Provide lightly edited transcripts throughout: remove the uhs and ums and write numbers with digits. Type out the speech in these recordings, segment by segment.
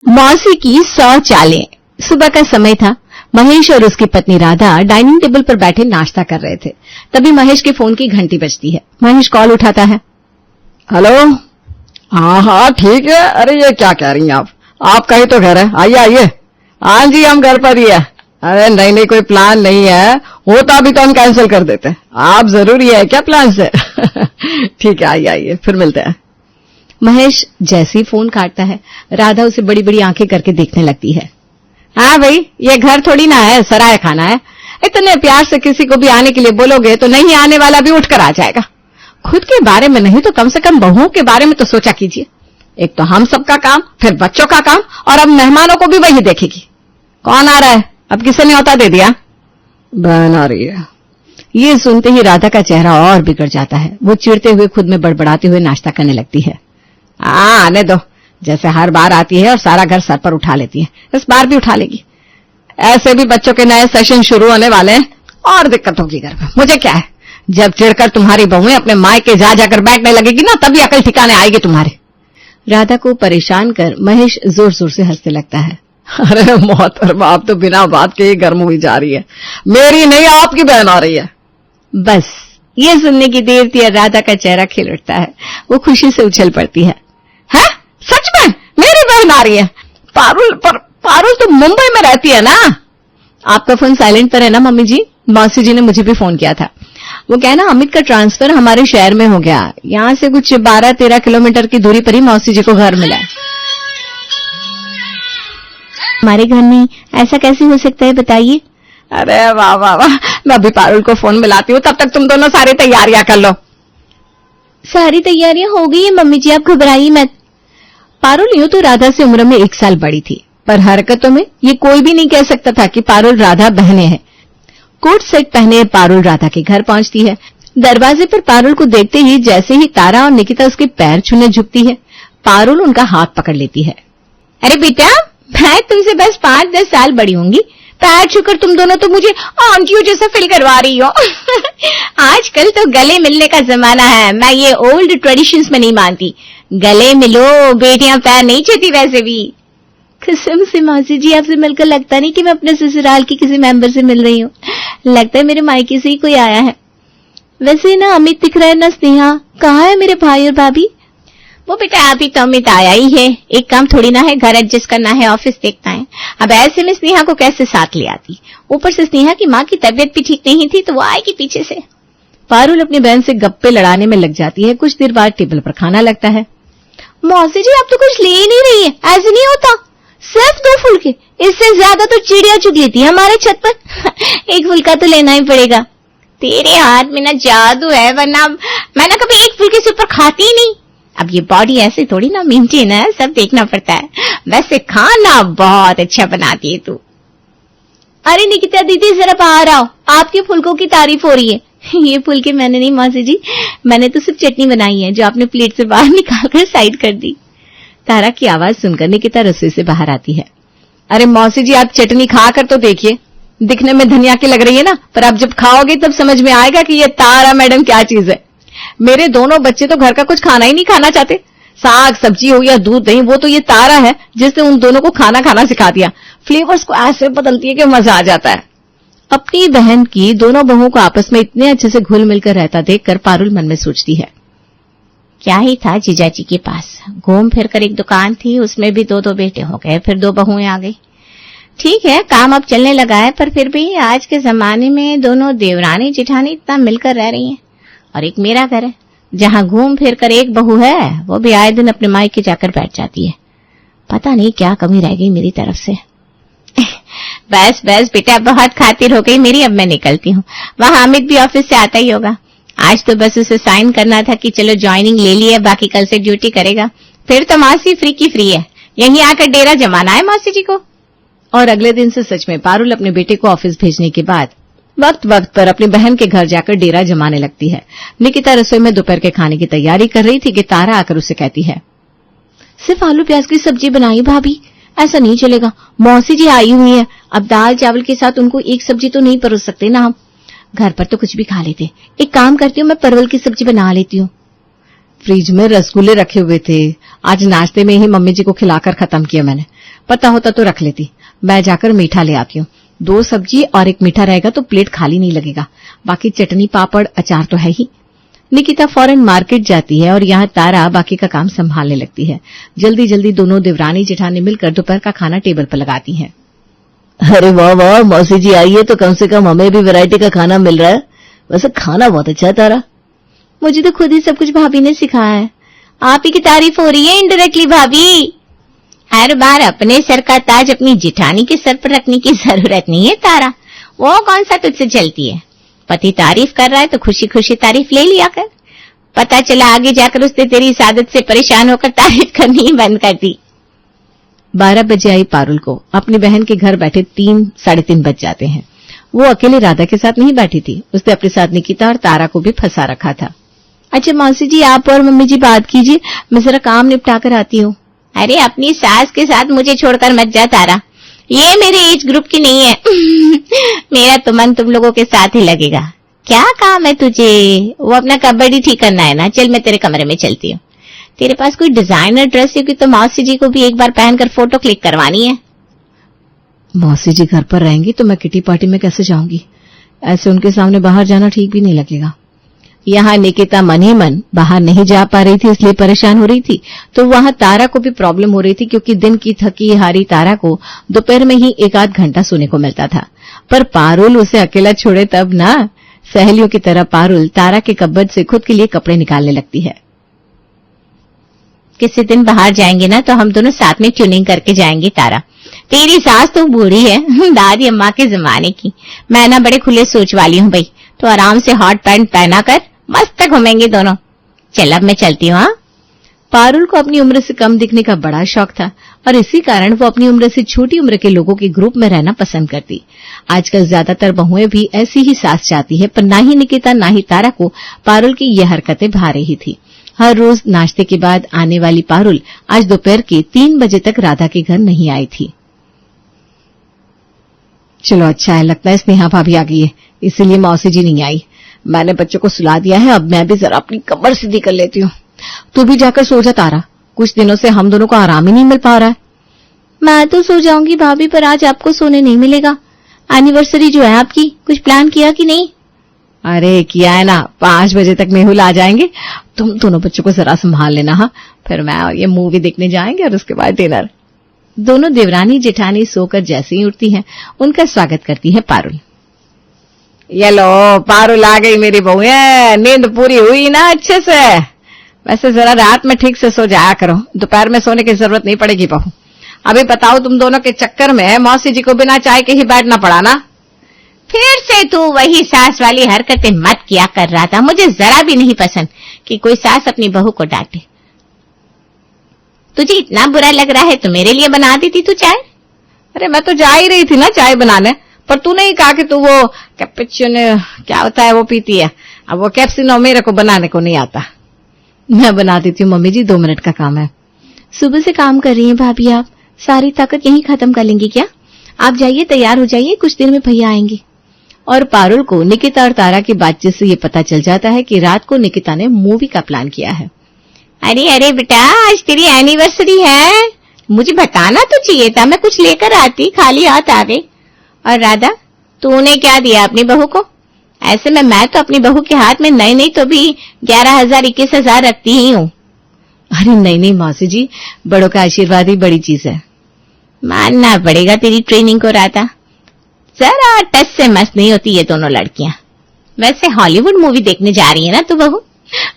मौसी की 100 चालें। सुबह का समय था। महेश और उसकी पत्नी राधा डाइनिंग टेबल पर बैठे नाश्ता कर रहे थे। तभी महेश के फोन की घंटी बजती है। महेश कॉल उठाता है। हेलो। हाँ ठीक है। अरे ये क्या कह रही हैं आप? आपका ही तो घर है, आइए आइए। हाँ जी हम घर पर ही है। अरे नहीं कोई प्लान नहीं है, होता भी तो हम कैंसिल कर देते। आप जरूरी है क्या प्लान से? ठीक है आइए आइए फिर मिलते हैं। महेश जैसे ही फोन काटता है, राधा उसे बड़ी बड़ी आंखें करके देखने लगती है। हाँ भाई, ये घर थोड़ी ना है, सराय खाना है। इतने प्यार से किसी को भी आने के लिए बोलोगे तो नहीं आने वाला भी उठकर आ जाएगा। खुद के बारे में नहीं तो कम से कम बहुओं के बारे में तो सोचा कीजिए। एक तो हम सबका काम, फिर बच्चों का काम, और अब मेहमानों को भी वही देखेगी। कौन आ रहा है? अब किसे न्योता दे दिया? बहन आ रही है। ये सुनते ही राधा का चेहरा और बिगड़ जाता है। वो चिढ़ते हुए खुद में बड़बड़ाते हुए नाश्ता करने लगती है। आने दो, जैसे हर बार आती है और सारा घर सर पर उठा लेती है, इस बार भी उठा लेगी। ऐसे भी बच्चों के नए सेशन शुरू होने वाले हैं और दिक्कत होगी घर में। मुझे क्या है, जब चिढ़कर तुम्हारी बहुएं अपने मायके जा जाकर बैठने लगेगी ना, तभी अकल ठिकाने आएगी तुम्हारे। राधा को परेशान कर महेश जोर जोर से हंसने लगता है। अरे मोहतरमा, आप तो बिना बात के ही गर्म हुई जा रही है। मेरी नहीं आपकी बहन आ रही है। बस ये सुनने की देर थी और राधा का चेहरा खिल उठता है। वो खुशी से उछल पड़ती है। हैं? सच में मेरी बहन आ रही है? पारुल तो मुंबई में रहती है ना? आपका फोन साइलेंट पर है ना मम्मी जी? मौसी जी ने मुझे भी फोन किया था। वो कहना अमित का ट्रांसफर हमारे शहर में हो गया। यहाँ से कुछ 12-13 किलोमीटर की दूरी पर ही मौसी जी को घर मिला है। हमारे घर में ऐसा कैसे हो सकता है बताइए? अरे वाह वाह वाह, मैं अभी पारुल को फोन मिलाती हूँ, तब तक तुम दोनों सारी तैयारियां कर लो। सारी तैयारियां हो गई है मम्मी जी, आप घबराइए मत। पारुल यूं तो राधा से उम्र में 1 साल बड़ी थी, पर हरकतों में ये कोई भी नहीं कह सकता था कि पारुल राधा बहनें हैं। कोट सेट पहने पारुल राधा के घर पहुंचती है। दरवाजे पर पारुल को देखते ही जैसे ही तारा और निकिता उसके पैर छूने झुकती है, पारुल उनका हाथ पकड़ लेती है। अरे बेटा, मैं तुमसे बस 5-10 साल बड़ी होंगी, पैर छूकर तुम दोनों तो मुझे आंटियों जैसा फील करवा रही हो। आजकल तो गले मिलने का जमाना है, मैं ये ओल्ड ट्रेडिशंस में नहीं मानती। गले मिलो, बेटियां पैर नहीं छूती वैसे भी। कसम से मौसी जी, आपसे मिलकर लगता नहीं कि मैं अपने ससुराल की किसी मेंबर से मिल रही हूँ। लगता है मेरे मायके से ही कोई आया है। वैसे ना अमित दिख रहा है ना स्नेहा, कहाँ है मेरे भाई और भाभी? वो बेटा अभी तो अमित आया ही है, एक काम थोड़ी ना है, घर एडजस्ट करना है, ऑफिस देखना है। अब ऐसे में स्नेहा को कैसे साथ ले आती? ऊपर से स्नेहा की माँ की तबीयत भी ठीक नहीं थी, तो वो आएगी पीछे से। पारुल अपनी बहन से गप्पे लड़ाने में लग जाती है। कुछ देर बाद टेबल पर खाना लगता है। मौसी जी, आप तो कुछ ले ही नहीं रही है, ऐसे नहीं होता। सिर्फ 2 फुलके, इससे ज्यादा तो चिड़िया चुग लेती है हमारे छत पर। एक फुलका तो लेना ही पड़ेगा। तेरे हाथ में ना जादू है, वरना मैं ना कभी एक फुलके से ऊपर खाती ही नहीं। अब ये बॉडी ऐसे थोड़ी ना मेंटेन है, सब देखना पड़ता है। वैसे खाना बहुत अच्छा बनाती है तू। अरे निकिता दीदी, जरा बाहर आओ, आपके फुलकों की तारीफ हो रही है। ये फुलके मैंने नहीं मौसी जी, मैंने तो सिर्फ चटनी बनाई है, जो आपने प्लेट से बाहर निकालकर साइड कर दी। तारा की आवाज सुनकर निकिता रसोई से बाहर आती है। अरे मौसी जी, आप चटनी खाकर तो देखिए, दिखने में धनिया की लग रही है ना, पर आप जब खाओगे तब समझ में आएगा कि ये तारा मैडम क्या चीज है। मेरे दोनों बच्चे तो घर का कुछ खाना ही नहीं खाना चाहते। साग सब्जी हो या दूध दही, वो तो ये तारा है जिसने उन दोनों को खाना खाना सिखा दिया। फ्लेवर्स को ऐसे बदलती है कि मजा आ जाता है। अपनी बहन की दोनों बहुओं को आपस में इतने अच्छे से घुल मिलकर रहता देखकर पारुल मन में सोचती है, क्या ही था जीजाजी के पास। घूम फिर कर एक दुकान थी, उसमें भी 2-2 बेटे हो गए, फिर 2 बहुएं आ गई। ठीक है, काम अब चलने लगा है, पर फिर भी आज के जमाने में दोनों देवरानी जिठानी इतना मिलकर रह रही हैं। और एक मेरा घर है, जहां घूम फिर कर एक बहू है, वो भी आए दिन अपने मायके जाकर बैठ जाती है। पता नहीं क्या कमी रह गई मेरी तरफ से। बस बस बेटा, बहुत खातिर हो गई मेरी, अब मैं निकलती हूँ। वहां अमित भी ऑफिस से आता ही होगा। आज तो बस उसे साइन करना था कि चलो ज्वाइनिंग ले ली है, बाकी कल से ड्यूटी करेगा। फिर तो मौसी फ्री की फ्री है, यहीं आकर डेरा जमाना है मौसी जी को। और अगले दिन से सच में पारुल अपने बेटे को ऑफिस भेजने के बाद वक्त वक्त पर अपनी बहन के घर जाकर डेरा जमाने लगती है। निकिता रसोई में दोपहर के खाने की तैयारी कर रही थी कि तारा आकर उसे कहती है, सिर्फ आलू प्याज की सब्जी बनाई भाभी, ऐसा नहीं चलेगा। मौसी जी आई हुई है, अब दाल चावल के साथ उनको एक सब्जी तो नहीं परोस सकते ना हम। घर पर तो कुछ भी खा लेते। एक काम करती हूँ, मैं परवल की सब्जी बना लेती हूँ। फ्रिज में रसगुल्ले रखे हुए थे। आज नाश्ते में ही मम्मी जी को खिलाकर खत्म किया मैंने। पता होता तो रख लेती। मैं जाकर मीठा ले आती हूँ। 2 सब्जी और 1 मीठा रहेगा तो प्लेट खाली नहीं लगेगा। बाकी चटनी पापड़ अचार तो है ही। निकिता फौरन मार्केट जाती है और यहाँ तारा बाकी का काम संभालने लगती है। जल्दी जल्दी दोनों देवरानी जेठानी मिलकर दोपहर का खाना टेबल पर लगाती हैं। अरे वाह वाह, मौसी जी आई है तो कम से कम हमें भी वैरायटी का खाना मिल रहा है। वैसे खाना बहुत अच्छा है तारा। मुझे तो खुद ही सब कुछ भाभी ने सिखाया है। आप ही की तारीफ हो रही है इनडायरेक्टली भाभी। हर बार अपने सर का ताज अपनी जेठानी के सर पर रखने की जरूरत नहीं है तारा। वो कौन सा तुझसे चलती है। पति तारीफ कर रहा है तो खुशी खुशी तारीफ ले लिया कर। पता चला आगे जाकर उसने तेरी इस आदत से परेशान होकर तारीफ करनी ही बंद कर दी। 12 बजे आई पारुल को। अपनी बहन के घर बैठे 3 साढ़े 3 बज जाते हैं। वो अकेले राधा के साथ नहीं बैठी थी। उसने अपने साथ निकिता और तारा को भी फंसा रखा था। अच्छा मौसी जी, आप और मम्मी जी बात कीजिए, मैं जरा काम निपटा कर आती हूँ। अरे अपनी सास के साथ मुझे छोड़कर मत जा तारा, ये मेरे एज ग्रुप की नहीं है। मेरा तो मन तुम लोगों के साथ ही लगेगा। क्या काम है तुझे? वो अपना कबड्डी ठीक करना है ना। चल मैं तेरे कमरे में चलती हूँ। तेरे पास कोई डिजाइनर ड्रेस होगी तो मौसी जी को भी एक बार पहनकर फोटो क्लिक करवानी है। मौसी जी घर पर रहेंगी तो मैं किटी पार्टी में कैसे जाऊंगी? ऐसे उनके सामने बाहर जाना ठीक भी नहीं लगेगा। यहाँ निकिता मन ही मन बाहर नहीं जा पा रही थी, इसलिए परेशान हो रही थी। तो वहां तारा को भी प्रॉब्लम हो रही थी, क्योंकि दिन की थकी हारी तारा को दोपहर में ही 1 आध घंटा सोने को मिलता था। पर पारुल उसे अकेला छोड़े तब ना। सहेलियों की तरह पारुल तारा के कबर्ड से खुद के लिए कपड़े निकालने लगती है। किसी दिन बाहर जाएंगे ना तो हम दोनों साथ में ट्यूनिंग करके जाएंगे तारा। तेरी सास तो बूढ़ी है, दादी अम्मा के जमाने की। मैं ना बड़े खुले सोच वाली हूँ भाई, तो आराम से हॉट पैंट पहना कर मस्त घूमेंगे दोनों। चल अब मैं चलती हूँ। हाँ, पारुल को अपनी उम्र से कम दिखने का बड़ा शौक था और इसी कारण वो अपनी उम्र से छोटी उम्र के लोगों के ग्रुप में रहना पसंद करती। आजकल ज्यादातर बहुएं भी ऐसी ही सास चाहती है, पर ना ही निकिता ना ही तारा को पारुल की यह हरकतें भा रही थी। हर रोज नाश्ते के बाद आने वाली पारुल आज दोपहर के 3 बजे तक राधा के घर नहीं आई थी। चलो अच्छा है, लगता है स्नेहा भाभी आ गई है, इसीलिए मौसी जी नहीं आई। मैंने बच्चों को सुला दिया है, अब मैं भी जरा अपनी कमर सीधी कर लेती हूँ। तू भी जाकर सो जा तारा, कुछ दिनों से हम दोनों को आराम ही नहीं मिल पा रहा है। मैं तो सो जाऊंगी भाभी, पर आज आपको सोने नहीं मिलेगा। एनिवर्सरी जो है आपकी, कुछ प्लान किया कि नहीं? अरे किया है ना, 5 बजे तक मेहुल आ जाएंगे। तुम दोनों बच्चों को जरा संभाल लेना। हाँ, फिर मैं और ये मूवी देखने जाएंगे और उसके बाद डिनर। दोनों देवरानी जेठानी सोकर जैसे ही उठती हैं, उनका स्वागत करती है पारुल। ये लो पारुल आ गई मेरी बहू। नींद पूरी हुई ना अच्छे से? वैसे जरा रात में ठीक से सो जाया करो, दोपहर में सोने की जरूरत नहीं पड़ेगी बहू। अभी बताओ, तुम दोनों के चक्कर में मौसी जी को बिना चाय के ही बैठना पड़ा ना। फिर से तू वही सास वाली हरकतें मत किया कर रहा था। मुझे जरा भी नहीं पसंद कि कोई सास अपनी बहू को डांटे। तुझे इतना बुरा लग रहा है तो मेरे लिए बना देती तू चाय। अरे मैं तो जा ही रही थी ना चाय बनाने, पर तूने ही कहा कि तू वो कैपेचिनो क्या होता है वो पीती है। अब वो कैप्सिनो मेरे को बनाने को नहीं आता। मैं बना देती हूँ मम्मी जी, 2 मिनट का काम है। सुबह से काम कर रही हैं भाभी आप, सारी ताकत यहीं खत्म कर लेंगी क्या? आप जाइए, तैयार हो जाइए, कुछ देर में भैया आएंगे। और पारुल को निकिता और तारा की बातचीत से ये पता चल जाता है कि रात को निकिता ने मूवी का प्लान किया है। अरे अरे बेटा, आज तेरी एनिवर्सरी है, मुझे बताना तो चाहिए था, मैं कुछ लेकर आती, खाली हाथ आ गई। और राधा, तूने क्या दिया अपनी बहू को? ऐसे में मैं तो अपनी बहू के हाथ में नहीं तो भी 11,000 21,000 रखती ही हूँ। अरे नहीं मौसी जी, बड़ों का आशीर्वाद ही बड़ी चीज है। मानना पड़ेगा तेरी ट्रेनिंग को राधा, जरा टच से मस्त नहीं होती ये दोनों लड़कियां। वैसे हॉलीवुड मूवी देखने जा रही है ना तू बहू?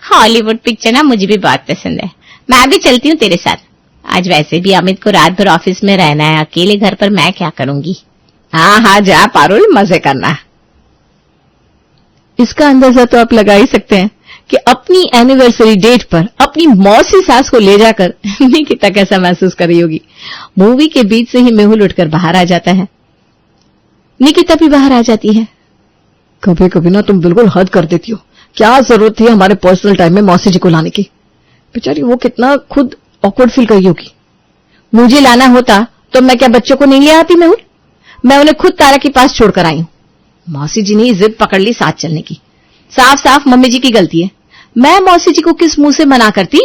हॉलीवुड पिक्चर ना मुझे भी बहुत पसंद है, मैं भी चलती हूँ तेरे साथ। आज वैसे भी अमित को रात भर ऑफिस में रहना है, अकेले घर पर मैं क्या करूंगी। हाँ जा पारुल, मजे करना। इसका अंदाजा तो आप लगा ही सकते हैं कि अपनी एनिवर्सरी डेट पर अपनी मौसी सास को ले जाकर निकिता कैसा महसूस कर रही होगी। मूवी के बीच से ही मेहुल उठकर बाहर आ जाता है। निकिता भी बाहर आ जाती है। कभी कभी ना तुम बिल्कुल हद कर देती हो, क्या जरूरत थी हमारे पर्सनल टाइम में मौसी जी को लाने की? बेचारी वो कितना खुद ऑकवर्ड फील कर रही होगी। मुझे लाना होता तो मैं क्या बच्चों को नहीं ले आती मेहुल? मैं उन्हें खुद तारा के पास छोड़कर आई हूं। मौसी जी ने जिद पकड़ ली साथ चलने की। साफ साफ मम्मी जी की गलती है। मैं मौसी जी को किस मुंह से मना करती,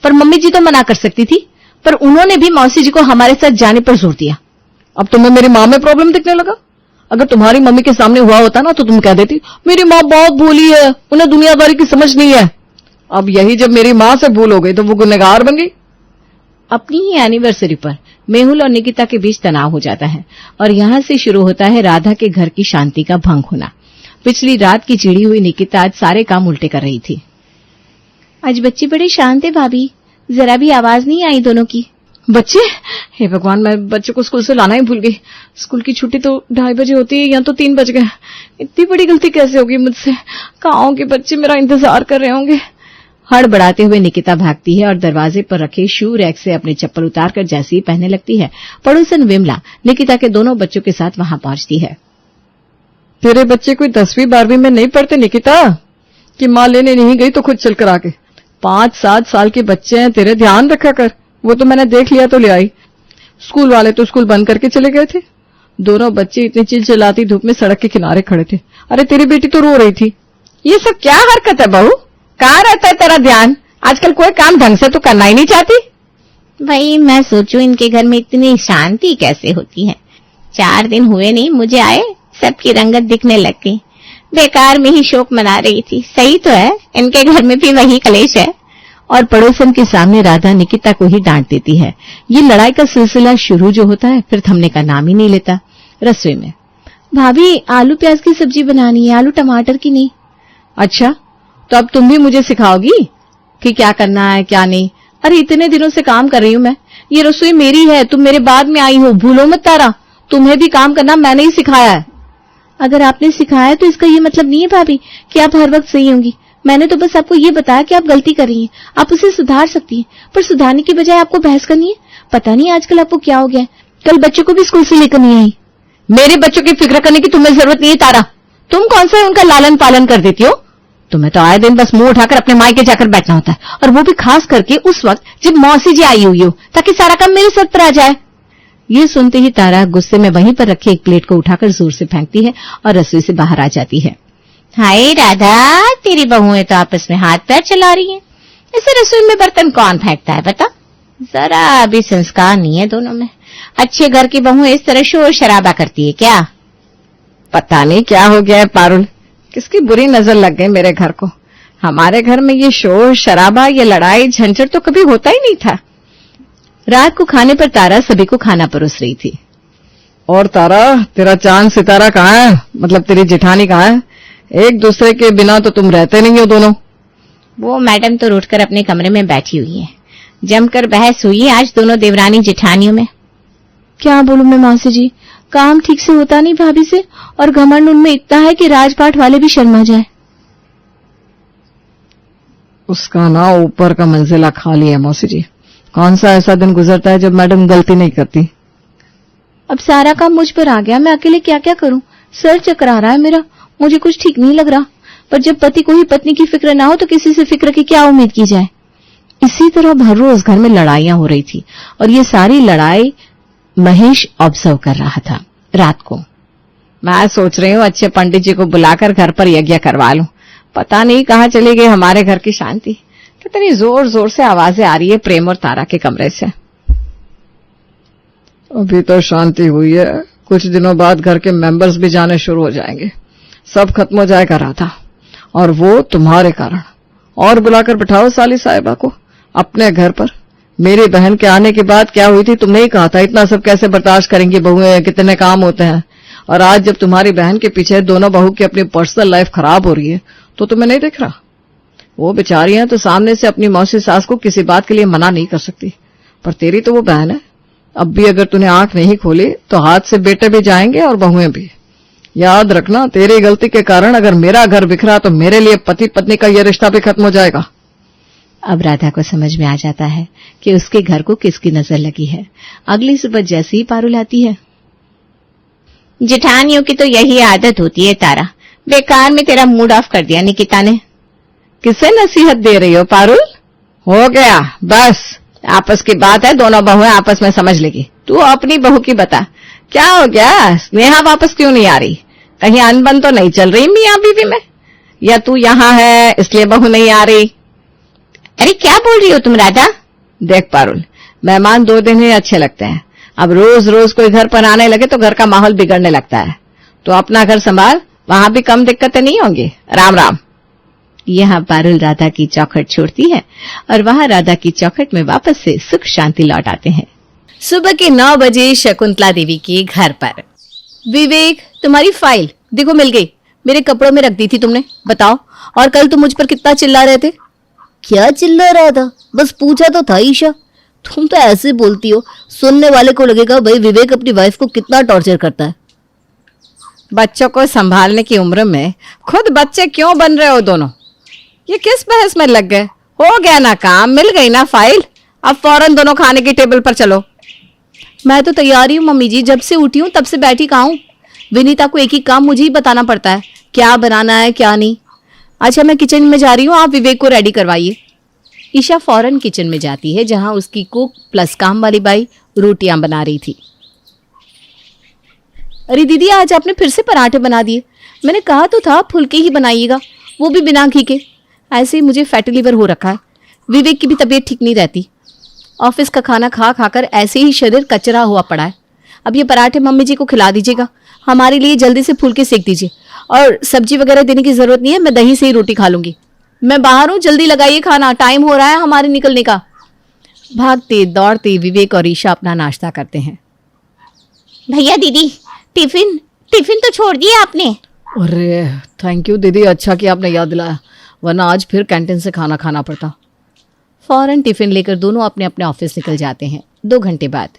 पर मम्मी जी तो मना कर सकती थी, पर उन्होंने भी मौसी जी को हमारे साथ जाने पर जोर दिया। अब तुम्हें मेरी माँ में प्रॉब्लम दिखने लगा? अगर तुम्हारी मम्मी के सामने हुआ होता ना तो तुम कह देती मेरी माँ बहुत भोली है, उन्हें दुनियादारी की समझ नहीं है। अब यही जब मेरी माँ से भूल हो गई तो वो गुनहगार बन गई। अपनी ही एनिवर्सरी पर मेहुल और निकिता के बीच तनाव हो जाता है और यहां से शुरू होता है राधा के घर की शांति का भंग होना। पिछली रात की चिड़ी हुई निकिता आज सारे काम उल्टे कर रही थी। आज बच्चे बड़े शांत है भाभी, जरा भी आवाज नहीं आई दोनों की। बच्चे? हे भगवान, मैं बच्चों को स्कूल से लाना ही भूल गई। स्कूल की छुट्टी तो 2:30 बजे होती है, यहाँ तो 3 बज गए। इतनी बड़ी गलती कैसे होगी मुझसे? कहाँ होंगे बच्चे, मेरा इंतजार कर रहे होंगे। हड़बड़ाते हुए निकिता भागती है और दरवाजे पर रखे शू रैक से अपने चप्पल उतारकर जैसे ही पहनने लगती है, पड़ोसन विमला निकिता के दोनों बच्चों के साथ वहां पहुंचती है। तेरे बच्चे कोई 10वीं 12वीं में नहीं पढ़ते निकिता, कि माँ लेने नहीं गई तो खुद चल कर आके। 5-7 साल के बच्चे हैं तेरे, ध्यान रखा कर। वो तो मैंने देख लिया तो ले आई। स्कूल वाले तो स्कूल बंद करके चले गए थे। दोनों बच्चे इतनी चिलचिलाती धूप में सड़क के किनारे खड़े थे। अरे तेरी बेटी तो रो रही थी। ये सब क्या हरकत है बहू? कहाँ रहता है तेरा ध्यान? आजकल कोई काम ढंग से तो करना ही नहीं चाहती। भाई मैं सोचूं इनके घर में इतनी शांति कैसे होती है। 4 दिन हुए नहीं मुझे आए, सबकी रंगत दिखने लग गई। बेकार में ही शोक मना रही थी। सही तो है, इनके घर में भी वही कलेश है। और पड़ोसन के सामने राधा निकिता को ही डांट देती है। ये लड़ाई का सिलसिला शुरू जो होता है फिर थमने का नाम ही नहीं लेता। रसोई में भाभी आलू प्याज की सब्जी बनानी है, आलू टमाटर की नहीं। अच्छा, तो अब तुम भी मुझे सिखाओगी कि क्या करना है क्या नहीं? अरे इतने दिनों से काम कर रही हूं मैं, ये रसोई मेरी है, तुम मेरे बाद में आई हो, भूलो मत तारा। तुम्हें भी काम करना मैंने ही सिखाया है। अगर आपने सिखाया तो इसका ये मतलब नहीं है भाभी कि आप हर वक्त सही होंगी। मैंने तो बस आपको ये बताया कि आप गलती कर रही हैं, आप उसे सुधार सकती हैं, पर सुधारने की बजाय आपको बहस करनी है। पता नहीं आजकल आपको क्या हो गया है। कल बच्चों को भी स्कूल से लेकर नहीं आई। मेरे बच्चों की फिक्र करने की तुम्हें जरूरत नहीं है तारा। तुम कौन सा उनका लालन पालन कर देती हो? तुम्हें तो आए दिन बस मुंह उठाकर अपने मायके जाकर बैठना होता है, और वो भी खास करके उस वक्त जब मौसी जी आई हुई हो, ताकि सारा काम मेरे सर पर आ जाए। ये सुनते ही तारा गुस्से में वहीं पर रखे एक प्लेट को उठाकर जोर से फेंकती है और रसोई से बाहर आ जाती है। हाय राधा, तेरी बहुएं तो आपस में हाथ पैर चला रही हैं। ऐसे रसोई में बर्तन कौन फेंकता है बता? जरा भी संस्कार नहीं है दोनों में। अच्छे घर की बहुएं इस तरह शोर शराबा करती है क्या? पता नहीं क्या हो गया है पारुल, किसकी बुरी नजर लग गई मेरे घर को। हमारे घर में ये शोर शराबा, ये लड़ाई झंझट तो कभी होता ही नहीं था। रात को खाने पर तारा सभी को खाना परोस रही थी। और तारा, तेरा चांद सितारा कहाँ है? मतलब तेरी जेठानी कहाँ है? एक दूसरे के बिना तो तुम रहते नहीं हो दोनों। वो मैडम तो उठकर अपने कमरे में बैठी हुई है। जमकर बहस हुई है आज दोनों देवरानी जेठानियों में। क्या बोलूं मैं मौसी जी, काम ठीक से होता नहीं भाभी से, और घमंड उनमें इतना है कि राजपाट वाले भी शर्मा जाए। उसका ना ऊपर का मंजिला खाली है मौसी जी। कौन सा ऐसा दिन गुजरता है जब मैडम गलती नहीं करती। अब सारा काम मुझ पर आ गया, मैं अकेले क्या क्या करूं? सर चकरा रहा है मेरा, मुझे कुछ ठीक नहीं लग रहा। पर जब पति को ही पत्नी की फिक्र ना हो तो किसी से फिक्र की क्या उम्मीद की जाए। इसी तरह हर रोज घर में लड़ाइयां हो रही थी और ये सारी लड़ाई महेश ऑब्जर्व कर रहा था। रात को मैं सोच रही हूँ अच्छे पंडित जी को बुलाकर घर पर यज्ञ करवा लूं। पता नहीं कहाँ चली गई हमारे घर की शांति। कितनी जोर जोर से आवाजें आ रही है प्रेम और तारा के कमरे से। अभी तो शांति हुई है, कुछ दिनों बाद घर के मेंबर्स भी जाने शुरू हो जाएंगे, सब खत्म हो जाएगा राधा, और वो तुम्हारे कारण। और बुलाकर बिठाओ साली साहिबा को अपने घर पर। मेरी बहन के आने के बाद क्या हुई थी तुमने ही कहा था, इतना सब कैसे बर्दाश्त करेंगी बहुएं, कितने काम होते हैं। और आज जब तुम्हारी बहन के पीछे दोनों बहू की अपनी पर्सनल लाइफ खराब हो रही है तो तुम्हें नहीं दिख रहा? वो बेचारी हैं तो सामने से अपनी मौसी सास को किसी बात के लिए मना नहीं कर सकती, पर तेरी तो वो बहन है। अब भी अगर तूने आंख नहीं खोली तो हाथ से बेटे भी जाएंगे और बहुएं भी। याद रखना, तेरी गलती के कारण अगर मेरा घर बिखरा तो मेरे लिए पति पत्नी का यह रिश्ता भी खत्म हो जाएगा। अब राधा को समझ में आ जाता है कि उसके घर को किसकी नजर लगी है। अगली सुबह जैसे ही पारुल आती है। जेठानियों की तो यही आदत होती है तारा, बेकार में तेरा मूड ऑफ कर दिया निकिता ने। किसे नसीहत दे रही हो पारुल? हो गया बस, आपस की बात है, दोनों बहुएं आपस में समझ लेगी। तू अपनी बहू की बता, क्या हो गया? स्नेहा वापस क्यों नहीं आ रही? कहीं अनबन तो नहीं चल रही मियां बीवी में? या तू यहाँ है इसलिए बहू नहीं आ रही? अरे क्या बोल रही हो तुम राधा? देख पारुल, मेहमान 2 दिन ही अच्छे लगते हैं, अब रोज रोज कोई घर पर आने लगे तो घर का माहौल बिगड़ने लगता है। तो अपना घर संभाल, वहां भी कम दिक्कतें नहीं होंगी। राम राम। यहाँ पारुल राधा की चौखट छोड़ती है और वहां राधा की चौखट में वापस से सुख शांति लौट आते हैं। सुबह के 9 बजे शकुंतला देवी के घर पर। विवेक, तुम्हारी फाइल देखो मिल गई, मेरे कपड़ों में रख दी थी तुमने, बताओ। और कल तुम मुझ पर कितना चिल्ला रहे थे। क्या चिल्ला रहा था? बस पूछा तो था ईशा। तुम तो ऐसे बोलती हो, सुनने वाले को लगेगा भाई विवेक अपनी वाइफ को कितना टॉर्चर करता है। बच्चों को संभालने की उम्र में खुद बच्चे क्यों बन रहे हो दोनों? ये किस बहस में लग गए? हो गया ना काम, मिल गई ना फाइल, अब फौरन दोनों खाने की टेबल पर चलो। मैं तो तैयार ही हूँ मम्मी जी, जब से उठी हूँ तब से बैठी कहाँ हूँ। विनीता को एक ही काम मुझे ही बताना पड़ता है, क्या बनाना है क्या नहीं। अच्छा मैं किचन में जा रही हूँ, आप विवेक को रेडी करवाइए। ईशा फौरन किचन में जाती है जहां उसकी कुक प्लस काम वाली बाई रोटियां बना रही थी। अरे दीदी, आज आपने फिर से पराठे बना दिए। मैंने कहा तो था फुल्के ही बनाइएगा, वो भी बिना घी के। ऐसे ही मुझे फैटी लिवर हो रखा है। विवेक की भी तबीयत ठीक नहीं रहती, ऑफिस का खाना खा खाकर ऐसे ही शरीर कचरा हुआ पड़ा है। अब ये पराठे मम्मी जी को खिला दीजिएगा, हमारे लिए जल्दी से फुल्के सेक दीजिए। और सब्जी वगैरह देने की जरूरत नहीं है, मैं दही से ही रोटी खा लूंगी। मैं बाहर हूँ, जल्दी लगाइए खाना, टाइम हो रहा है हमारे निकलने का। भागते दौड़ते विवेक और ईशा अपना नाश्ता करते हैं। भैया दीदी, टिफिन टिफिन तो छोड़ दिया आपने। अरे थैंक यू दीदी, अच्छा कि आपने याद दिलाया, वरना आज फिर कैंटीन से खाना खाना पड़ता। फौरन टिफिन लेकर दोनों अपने अपने ऑफिस निकल जाते हैं। 2 घंटे बाद।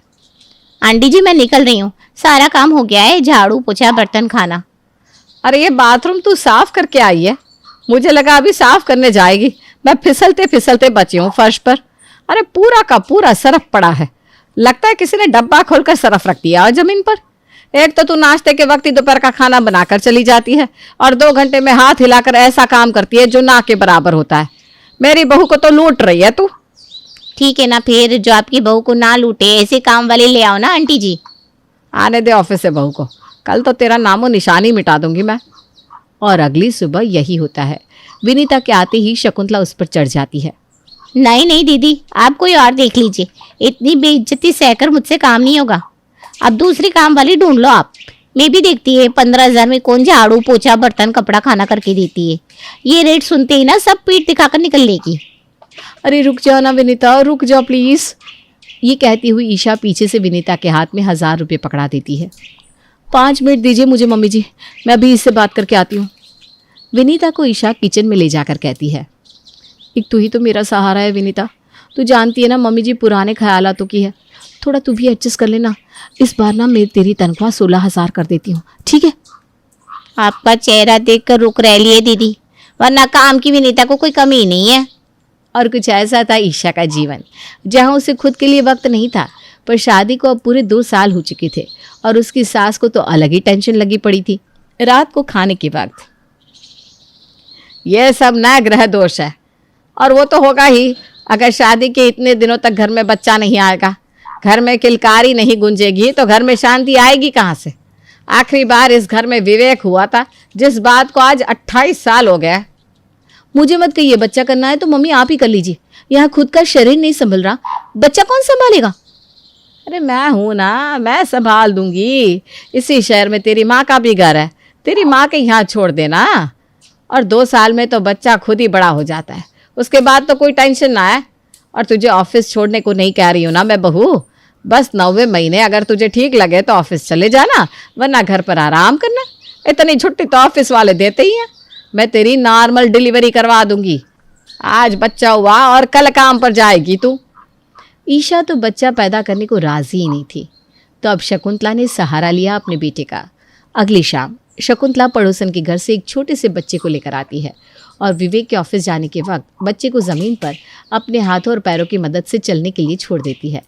आंटी जी मैं निकल रही हूँ, सारा काम हो गया है, झाड़ू पोछा बर्तन खाना। अरे ये बाथरूम तू साफ करके आई है? मुझे लगा अभी साफ करने जाएगी। मैं फिसलते फिसलते बची हूँ फर्श पर। अरे पूरा का पूरा सरफ पड़ा है, लगता है किसी ने डब्बा खोलकर सरफ रख दिया जमीन पर। एक तो तू नाश्ते के वक्त ही दोपहर का खाना बनाकर चली जाती है और 2 घंटे में हाथ हिलाकर ऐसा काम करती है जो ना के बराबर होता है। मेरी बहू को तो लूट रही है तू। ठीक है ना, फिर जो आपकी बहू को ना लूटे ऐसे काम वाले ले आओ ना आंटी जी। आने दे ऑफिस से बहू को, कल तो तेरा नामो निशानी मिटा दूंगी मैं। और अगली सुबह यही होता है। विनीता के आते ही शकुंतला उस पर चढ़ जाती है। नहीं नहीं दीदी, आप कोई और देख लीजिए, इतनी बेइज्जती सहकर मुझसे काम नहीं होगा। अब दूसरी काम वाली ढूंढ लो आप। मैं भी देखती है 15,000 में कौन झाड़ू पोछा बर्तन कपड़ा खाना करके देती है। ये रेट सुनते ही ना सब पीठ दिखाकर निकल लेगी। अरे रुक जाओ ना विनीता, रुक जाओ प्लीज। ये कहती हुई ईशा पीछे से विनीता के हाथ में 1000 रुपये पकड़ा देती है। 5 मिनट दीजिए मुझे मम्मी जी, मैं अभी इससे बात करके आती हूँ। विनीता को ईशा किचन में ले जाकर कहती है। एक तू ही तो मेरा सहारा है विनीता, तू जानती है ना मम्मी जी पुराने ख्यालातों की है, थोड़ा तू भी एडजस्ट कर लेना। इस बार ना मैं तेरी तनख्वाह 16,000 कर देती हूँ, ठीक है? आपका चेहरा देखकर रुक रह लिए दीदी, वरना काम की विनीता को कोई कमी नहीं है। और कुछ ऐसा था ईशा का जीवन, जहाँ उसे खुद के लिए वक्त नहीं था, पर शादी को अब पूरे 2 साल हो चुके थे और उसकी सास को तो अलग ही टेंशन लगी पड़ी थी। रात को खाने के वक्त, ये सब ना ग्रह दोष है, और वो तो होगा ही अगर शादी के इतने दिनों तक घर में बच्चा नहीं आएगा, घर में किलकारी नहीं गूंजेगी तो घर में शांति आएगी कहाँ से? आखिरी बार इस घर में विवेक हुआ था, जिस बात को आज 28 साल हो गया। मुझे मत कहिए, बच्चा करना है तो मम्मी आप ही कर लीजिए, यहाँ खुद का शरीर नहीं संभल रहा, बच्चा कौन संभालेगा? अरे मैं हूं ना, मैं संभाल दूंगी। इसी शहर में तेरी माँ का भी घर है, तेरी माँ के यहाँ छोड़ देना, और 2 साल में तो बच्चा खुद ही बड़ा हो जाता है, उसके बाद तो कोई टेंशन ना है। और तुझे ऑफिस छोड़ने को नहीं कह रही हूँ ना मैं बहू, बस 9वें महीने अगर तुझे ठीक लगे तो ऑफिस चले जाना, वरना घर पर आराम करना। इतनी छुट्टी तो ऑफिस वाले देते ही हैं। मैं तेरी नॉर्मल डिलीवरी करवा दूंगी। आज बच्चा हुआ और कल काम पर जाएगी तू। ईशा तो बच्चा पैदा करने को राजी ही नहीं थी, तो अब शकुंतला ने सहारा लिया अपने बेटे का। अगली शाम शकुंतला पड़ोसन के घर से एक छोटे से बच्चे को लेकर आती है और विवेक के ऑफिस जाने के वक्त बच्चे को ज़मीन पर अपने हाथों और पैरों की मदद से चलने के लिए छोड़ देती है।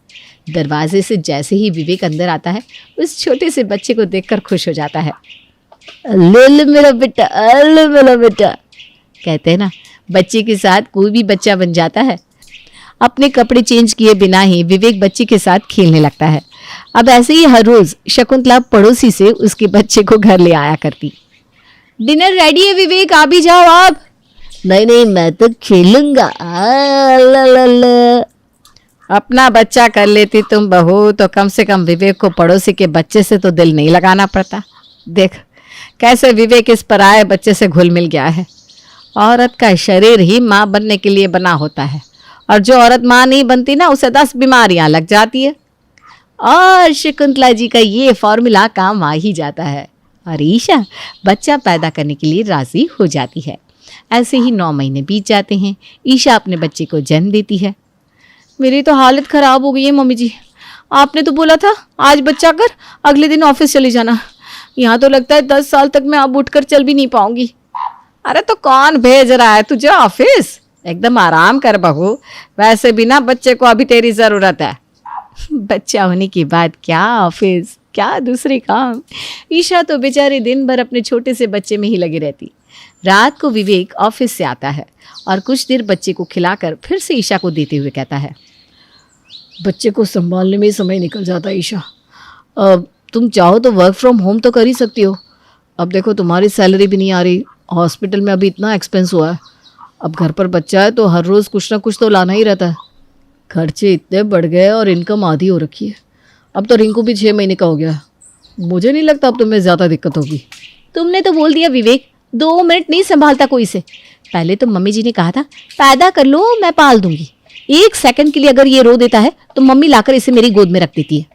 दरवाजे से जैसे ही विवेक अंदर आता है, उस छोटे से बच्चे को देखकर खुश हो जाता है। ले मेरा बेटा, ले मेरा बेटा, कहते हैं ना, बच्चे के साथ कोई भी बच्चा बन जाता है। अपने कपड़े चेंज किए बिना ही विवेक बच्चे के साथ खेलने लगता है। अब ऐसे ही हर रोज शकुंतला पड़ोसी से उसके बच्चे को घर ले आया करती। डिनर रेडी है विवेक, आ भी जाओ आप। नहीं नहीं, मैं तो खेलूंगा। ला ला ला। अपना बच्चा कर लेती तुम बहू, तो कम से कम विवेक को पड़ोसी के बच्चे से तो दिल नहीं लगाना पड़ता। देख कैसे विवेक इस पराये बच्चे से घुल मिल गया है। औरत का शरीर ही माँ बनने के लिए बना होता है, और जो औरत माँ नहीं बनती ना, उसे 10 बीमारियां लग जाती है। और शकुंतला जी का ये फॉर्मूला काम आ ही जाता है, और ईशा बच्चा पैदा करने के लिए राजी हो जाती है। ऐसे ही 9 महीने बीत जाते हैं। ईशा अपने बच्चे को जन्म देती है। मेरी तो हालत खराब हो गई है मम्मी जी। आपने तो बोला था आज बच्चा कर अगले दिन ऑफिस चली जाना। यहाँ तो लगता है 10 साल तक मैं अब उठकर चल भी नहीं पाऊंगी। अरे तो कौन भेज रहा है तुझे ऑफिस? एकदम आराम कर बहू, वैसे भी ना बच्चे को अभी तेरी जरूरत है। बच्चा होने के बाद क्या ऑफिस, क्या दूसरे काम। ईशा तो बेचारी दिन भर अपने छोटे से बच्चे में ही लगी रहती। रात को विवेक ऑफिस से आता है और कुछ देर बच्चे को खिलाकर फिर से ईशा को देते हुए कहता है, बच्चे को संभालने में ही समय निकल जाता है ईशा। अब तुम चाहो तो वर्क फ्रॉम होम तो कर ही सकती हो। अब देखो तुम्हारी सैलरी भी नहीं आ रही, हॉस्पिटल में अभी इतना एक्सपेंस हुआ है, अब घर पर बच्चा है तो हर रोज़ कुछ ना कुछ तो लाना ही रहता है। खर्चे इतने बढ़ गए और इनकम आधी हो रखी है। अब तो रिंकू भी 6 महीने का हो गया है। मुझे नहीं लगता अब तुम्हें ज़्यादा दिक्कत होगी। तुमने तो बोल दिया विवेक, 2 मिनट नहीं संभालता कोई से। पहले तो मम्मी जी ने कहा था पैदा कर लो मैं पाल दूंगी। 1 सेकंड के लिए अगर ये रो देता है तो मम्मी लाकर इसे मेरी गोद में रख देती है।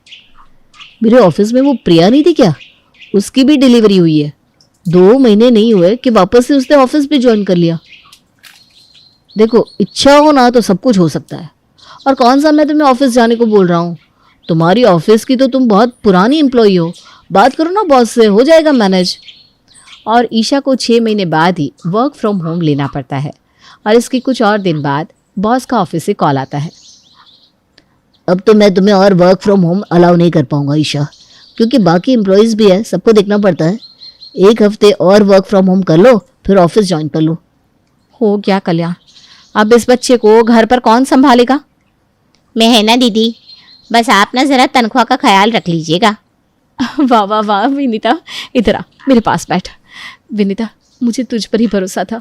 मेरे ऑफिस में वो प्रिया नहीं थी क्या, उसकी भी डिलीवरी हुई है। 2 महीने नहीं हुए कि वापस से उसने ऑफिस भी ज्वाइन कर लिया। देखो इच्छा हो ना तो सब कुछ हो सकता है। और कौन सा मैं तुम्हें ऑफिस जाने को बोल रहा हूँ। तुम्हारी ऑफिस की तो तुम बहुत पुरानी एम्प्लॉई हो, बात करो ना बॉस से, हो जाएगा मैनेज। और ईशा को 6 महीने बाद ही वर्क फ्रॉम होम लेना पड़ता है, और इसके कुछ और दिन बाद बॉस का ऑफिस से कॉल आता है। अब तो मैं तुम्हें और वर्क फ्रॉम होम अलाउ नहीं कर पाऊंगा ईशा, क्योंकि बाकी एम्प्लॉयज़ भी है, सबको देखना पड़ता है। 1 हफ्ते और वर्क फ्रॉम होम कर लो, फिर ऑफिस ज्वाइन कर लो। हो गया कल्याण, अब इस बच्चे को घर पर कौन संभालेगा? मैं है ना दीदी, बस आप ना ज़रा तनख्वाह का ख्याल रख लीजिएगा। वाह वाह वाह विनीता, इधर आ मेरे पास बैठ। विनीता, मुझे तुझ पर ही भरोसा था,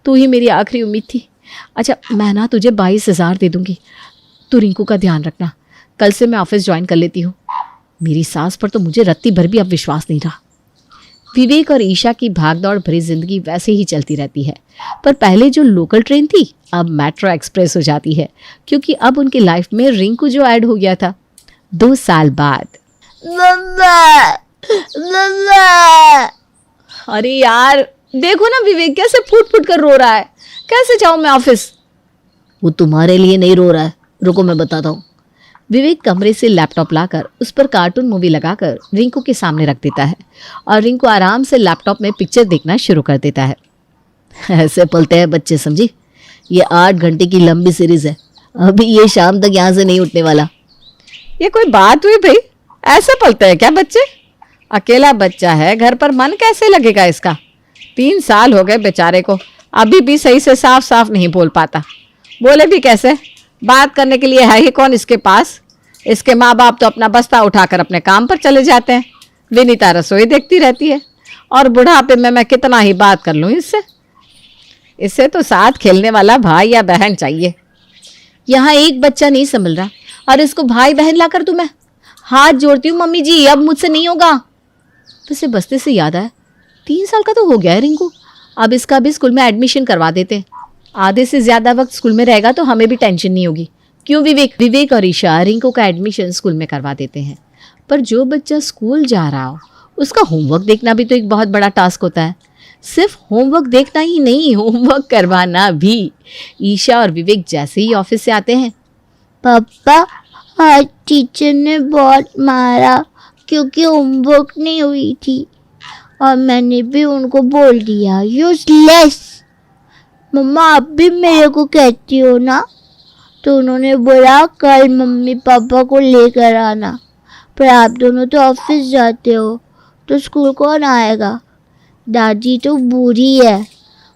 तू ही मेरी आखिरी उम्मीद थी। अच्छा मैं ना तुझे 22,000 दे दूंगी, तू रिंकू का ध्यान रखना। कल से मैं ऑफिस ज्वाइन कर लेती हूँ। मेरी सास पर तो मुझे रत्ती भर भी अब विश्वास नहीं रहा। विवेक और ईशा की भागदौड़ भरी जिंदगी वैसे ही चलती रहती है, पर पहले जो लोकल ट्रेन थी अब मेट्रो एक्सप्रेस हो जाती है, क्योंकि अब उनकी लाइफ में रिंकू जो ऐड हो गया था। 2 साल बाद। अरे यार देखो ना विवेक कैसे फूट फूट कर रो रहा है, कैसे जाऊं मैं ऑफिस? वो तुम्हारे लिए नहीं रो रहा है, रुको मैं बताता हूँ। विवेक कमरे से लैपटॉप लाकर उस पर कार्टून मूवी लगाकर रिंकू के सामने रख देता है, और रिंकू आराम से लैपटॉप में पिक्चर देखना शुरू कर देता है। ऐसे पलते हैं बच्चे, समझी? ये 8 घंटे की लंबी सीरीज है, अभी ये शाम तक यहाँ से नहीं उठने वाला। ये कोई बात हुई भाई? ऐसे पलते हैं क्या बच्चे? अकेला बच्चा है घर पर, मन कैसे लगेगा इसका? 3 साल हो गए बेचारे को, अभी भी सही से साफ साफ नहीं बोल पाता। बोले भी कैसे? बात करने के लिए है ही कौन इसके पास? इसके माँ बाप तो अपना बस्ता उठाकर अपने काम पर चले जाते हैं। विनीता रसोई देखती रहती है, और बुढ़ापे में मैं कितना ही बात कर लूँ इससे। इससे तो साथ खेलने वाला भाई या बहन चाहिए। यहाँ एक बच्चा नहीं संभल रहा और इसको भाई बहन लाकर तुम्हें। हाथ जोड़ती हूँ मम्मी जी, अब मुझसे नहीं होगा। वैसे बस्ते से याद आया, 3 साल का तो हो गया है रिंकू, अब इसका भी स्कूल में एडमिशन करवा देते हैं। आधे से ज्यादा वक्त स्कूल में रहेगा तो हमें भी टेंशन नहीं होगी। क्यों विवेक? विवेक और ईशा रिंकू का एडमिशन स्कूल में करवा देते हैं, पर जो बच्चा स्कूल जा रहा हो उसका होमवर्क देखना भी तो एक बहुत बड़ा टास्क होता है। सिर्फ होमवर्क देखना ही नहीं, होमवर्क करवाना भी। ईशा और विवेक जैसे ही ऑफिस से आते हैं, पापा आज टीचर ने बहुत मारा क्योंकि होमवर्क नहीं हुई थी, और मैंने भी उनको बोल दिया यूजलेस। मम्मा आप भी मेरे को कहती हो ना? तो उन्होंने बोला कल मम्मी पापा को लेकर आना, पर आप दोनों तो ऑफिस जाते हो तो स्कूल कौन आएगा? दादी तो बूढ़ी है,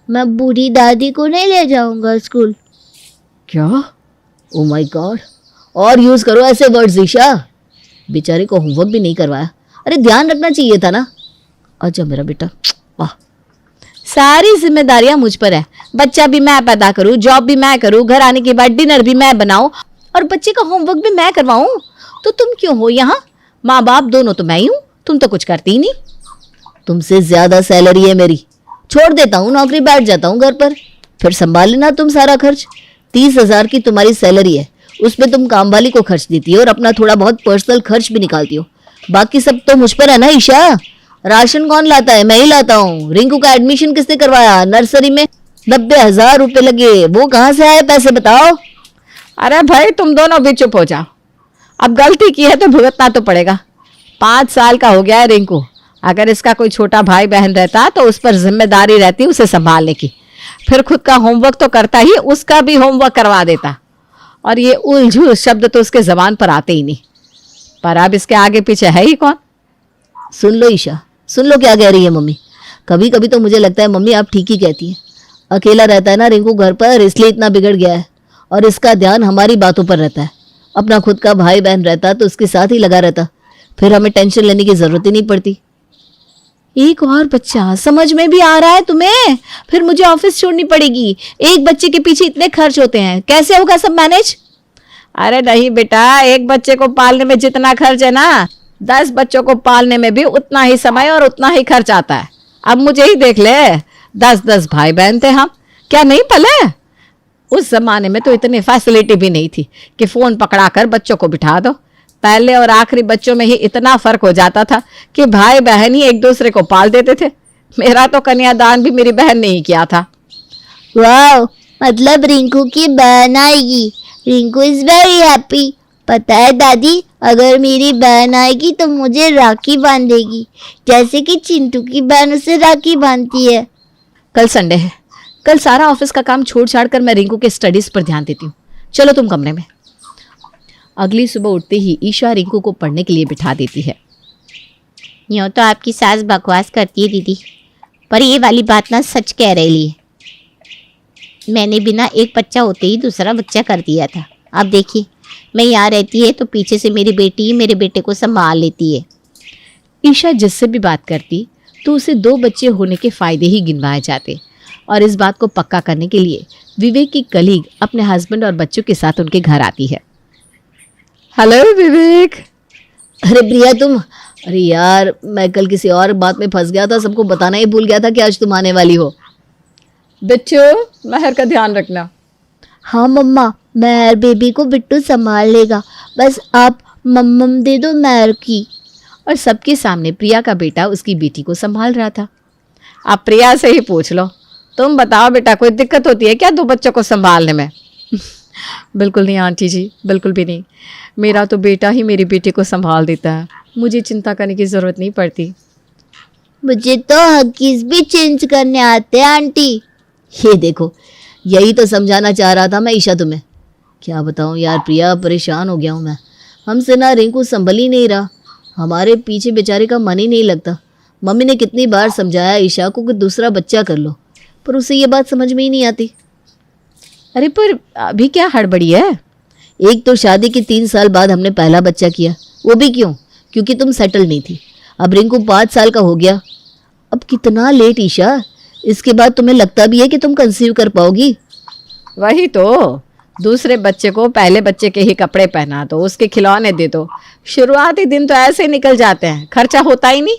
मैं बूढ़ी दादी को नहीं ले जाऊंगा स्कूल। क्या? ओ माय गॉड, और यूज करो ऐसे वर्ड्स ईशा। बेचारे को होमवर्क भी नहीं करवाया, अरे ध्यान रखना चाहिए था ना। अच्छा मेरा बेटा, वाह। सारी जिम्मेदारियां मुझ पर है। बच्चा भी मैं पैदा करूं, जॉब भी मैं करूं, घर आने के बाद डिनर भी मैं बनाऊं और बच्चे का होमवर्क भी मैं करवाऊं। तो तुम क्यों हो यहाँ? माँ बाप दोनों तो मैं ही हूं, तुम तो कुछ करती ही नहीं। तुमसे ज्यादा सैलरी है मेरी, छोड़ देता हूँ नौकरी, बैठ जाता हूँ घर पर, फिर संभाल लेना तुम सारा खर्च। 30,000 की तुम्हारी सैलरी है, उसमें तुम काम वाली को खर्च देती हो और अपना थोड़ा बहुत पर्सनल खर्च भी निकालती हो। बाकी सब तो मुझ पर है ना ईशा। राशन कौन लाता है? मैं ही लाता हूँ। रिंकू का एडमिशन किसने करवाया? नर्सरी में 90,000 रुपए लगे, वो कहाँ से आए पैसे बताओ? अरे भाई तुम दोनों भी चुप हो जाओ। अब गलती की है तो भुगतना तो पड़ेगा। 5 साल का हो गया है रिंकू। अगर इसका कोई छोटा भाई बहन रहता तो उस पर जिम्मेदारी रहती उसे संभालने की, फिर खुद का होमवर्क तो करता ही, उसका भी होमवर्क करवा देता। और ये उलझुल शब्द तो उसके जबान पर आते ही नहीं। पर अब इसके आगे पीछे है ही कौन? सुन लो ईशा, सुन लो क्या कह रही है मम्मी। कभी कभी तो मुझे लगता है मम्मी आप ठीक ही कहती हैं। अकेला रहता है ना रिंकू घर पर, इसलिए इतना बिगड़ गया है और इसका ध्यान हमारी बातों पर रहता है। अपना खुद का भाई बहन रहता तो उसके साथ ही लगा रहता, फिर हमें टेंशन लेने की जरूरत ही नहीं पड़ती। एक और बच्चा, समझ में भी आ रहा है तुम्हें? फिर मुझे ऑफिस छोड़नी पड़ेगी। एक बच्चे के पीछे इतने खर्च होते हैं, कैसे होगा सब मैनेज? अरे नहीं बेटा, एक बच्चे को पालने में जितना खर्च है ना, 10 बच्चों को पालने में भी उतना ही समय और उतना ही खर्च आता है। अब मुझे ही देख ले, 10-10 भाई बहन थे हम, क्या नहीं पले? उस जमाने में तो इतनी फैसिलिटी भी नहीं थी कि फोन पकड़ा कर बच्चों को बिठा दो। पहले और आखिरी बच्चों में ही इतना फर्क हो जाता था कि भाई बहन ही एक दूसरे को पाल देते थे। मेरा तो कन्यादान भी मेरी बहन ने ही किया था। वाह, मतलब रिंकू की बहन आएगी। Rinku is very happy. पता है दादी, अगर मेरी बहन आएगी तो मुझे राखी बांधेगी, जैसे कि चिंटू की बहन उसे राखी बांधती है। कल संडे है, कल सारा ऑफिस का काम छोड़ छाड़ कर मैं रिंकू के स्टडीज पर ध्यान देती हूँ। चलो तुम कमरे में। अगली सुबह उठते ही ईशा रिंकू को पढ़ने के लिए बिठा देती है। यूँ तो आपकी सास बकवास करती है दीदी, पर ये वाली बात ना सच कह रही है। मैंने बिना एक बच्चा होते ही दूसरा बच्चा कर दिया था। अब देखिए, मैं यहाँ रहती है तो पीछे से मेरी बेटी ही मेरे बेटे को संभाल लेती है। ईशा जिससे भी बात करती तो उसे 2 बच्चे होने के फायदे ही गिनवाए जाते और इस बात को पक्का करने के लिए विवेक की कलीग अपने हस्बैंड और बच्चों के साथ उनके घर आती है। हेलो विवेक। अरे प्रिया तुम? अरे यार, मैं कल किसी और बात में फंस गया था, सबको बताना ही भूल गया था कि आज तुम आने वाली हो। बिट्टू, महर का ध्यान रखना। हाँ मम्मा, महर बेबी को बिट्टू संभाल लेगा, बस आप मम्मम दे दो महर की। और सबके सामने प्रिया का बेटा उसकी बेटी को संभाल रहा था। आप प्रिया से ही पूछ लो। तुम बताओ बेटा, कोई दिक्कत होती है क्या 2 बच्चों को संभालने में? बिल्कुल नहीं आंटी जी, बिल्कुल भी नहीं। मेरा तो बेटा ही मेरी बेटी को संभाल देता है, मुझे चिंता करने की ज़रूरत नहीं पड़ती। मुझे तो हकीज भी चेंज करने आते हैं आंटी। ये देखो, यही तो समझाना चाह रहा था मैं ईशा तुम्हें। क्या बताऊँ यार प्रिया, परेशान हो गया हूँ मैं। हमसे ना रिंकू संभल ही नहीं रहा, हमारे पीछे बेचारे का मन ही नहीं लगता। मम्मी ने कितनी बार समझाया ईशा को कि दूसरा बच्चा कर लो, पर उसे ये बात समझ में ही नहीं आती। अरे पर अभी क्या हड़बड़ी है? एक तो शादी के 3 साल बाद हमने पहला बच्चा किया, वो भी क्यों? क्योंकि तुम सेटल नहीं थी। अब रिंकू 5 साल का हो गया, अब कितना लेट ईशा। इसके बाद तुम्हें लगता भी है कि तुम कंसीव कर पाओगी? वही तो, दूसरे बच्चे को पहले बच्चे के ही कपड़े पहना दो, उसके खिलौने दे दो। शुरुआती दिन तो ऐसे निकल जाते हैं, खर्चा होता ही नहीं।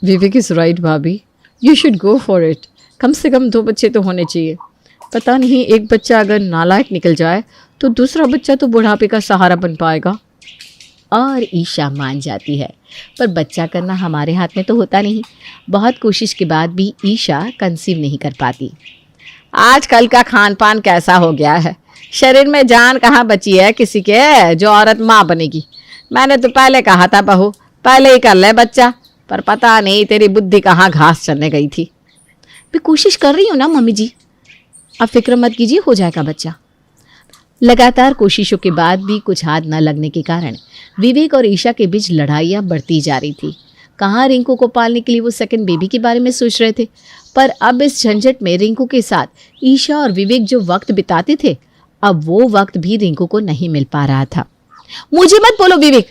विवेक इज राइट भाभी, you should go for it. कम से कम 2 बच्चे तो होने चाहिए। पता नहीं, एक बच्चा अगर नालायक निकल जाए तो दूसरा बच्चा तो बुढ़ापे का सहारा बन पाएगा। और ईशा मान जाती है, पर बच्चा करना हमारे हाथ में तो होता नहीं। बहुत कोशिश के बाद भी ईशा कंसीव नहीं कर पाती। आजकल का खान पान कैसा हो गया है, शरीर में जान कहाँ बची है किसी के जो औरत माँ बनेगी। मैंने तो पहले कहा था बहू, पहले ही कर ले बच्चा, पर पता नहीं तेरी बुद्धि कहाँ घास चलने गई थी। मैं कोशिश कर रही हूँ ना मम्मी जी, आप फिक्र मत कीजिए, हो जाएगा बच्चा। लगातार कोशिशों के बाद भी कुछ हाथ न लगने के कारण विवेक और ईशा के बीच लड़ाइयाँ बढ़ती जा रही थी। कहाँ रिंकू को पालने के लिए वो सेकंड बेबी के बारे में सोच रहे थे, पर अब इस झंझट में रिंकू के साथ ईशा और विवेक जो वक्त बिताते थे, अब वो वक्त भी रिंकू को नहीं मिल पा रहा था। मुझे मत बोलो विवेक,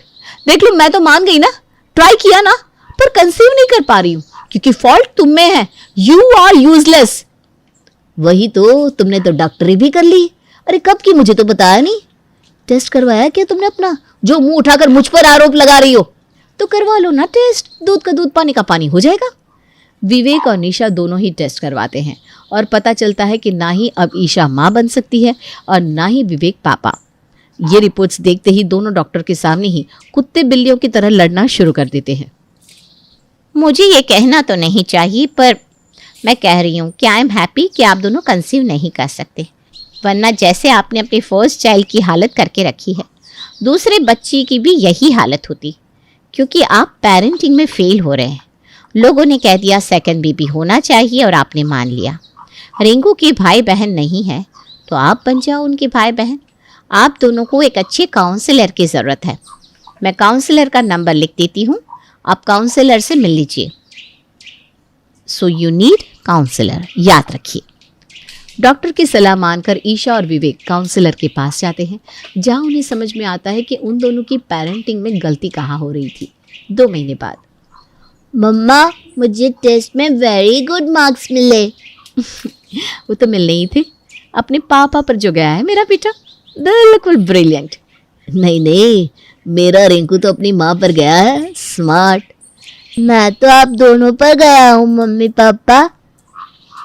देख लो मैं तो मान गई ना, ट्राई किया ना, पर कंसीव नहीं कर पा रही हूँ। क्योंकि फॉल्ट तुम में है। You are useless. वही तो, तुमने तो डॉक्टरी भी कर ली। अरे कब की, मुझे तो बताया नहीं। टेस्ट करवाया क्या तुमने अपना, जो मुंह उठाकर मुझ पर आरोप लगा रही हो? तो करवा लो ना टेस्ट, दूध का दूध पानी का पानी हो जाएगा। विवेक और निशा दोनों ही टेस्ट करवाते हैं और पता चलता है कि ना ही अब ईशा माँ बन सकती है और ना ही विवेक पापा। ये रिपोर्ट्स देखते ही दोनों डॉक्टर के सामने ही कुत्ते बिल्लियों की तरह लड़ना शुरू कर देते हैं। मुझे ये कहना तो नहीं चाहिए, पर मैं कह रही हूँ कि आई एम हैप्पी कि आप दोनों कंसीव नहीं कर सकते, वरना जैसे आपने अपने फर्स्ट चाइल्ड की हालत करके रखी है, दूसरे बच्चे की भी यही हालत होती, क्योंकि आप पेरेंटिंग में फेल हो रहे हैं। लोगों ने कह दिया सेकंड बेबी होना चाहिए और आपने मान लिया। रिंकू की भाई बहन नहीं है तो आप बन जाओ उनके भाई बहन। आप दोनों को एक अच्छे काउंसलर की ज़रूरत है। मैं काउंसलर का नंबर लिख देती हूँ, आप काउंसलर से मिल लीजिए। सो यू नीड काउंसलर, याद रखिए। डॉक्टर की सलाह मानकर ईशा और विवेक काउंसलर के पास जाते हैं, जहां उन्हें समझ में आता है कि उन दोनों की पेरेंटिंग में गलती कहाँ हो रही थी। 2 महीने बाद मम्मा, मुझे टेस्ट में वेरी गुड मार्क्स मिले। वो तो मिलने ही थे, अपने पापा पर जो गया है मेरा बेटा, बिल्कुल ब्रिलियंट। नहीं नहीं, मेरा रिंकू तो अपनी माँ पर गया है, स्मार्ट। मैं तो आप दोनों पर गया हूँ मम्मी पापा।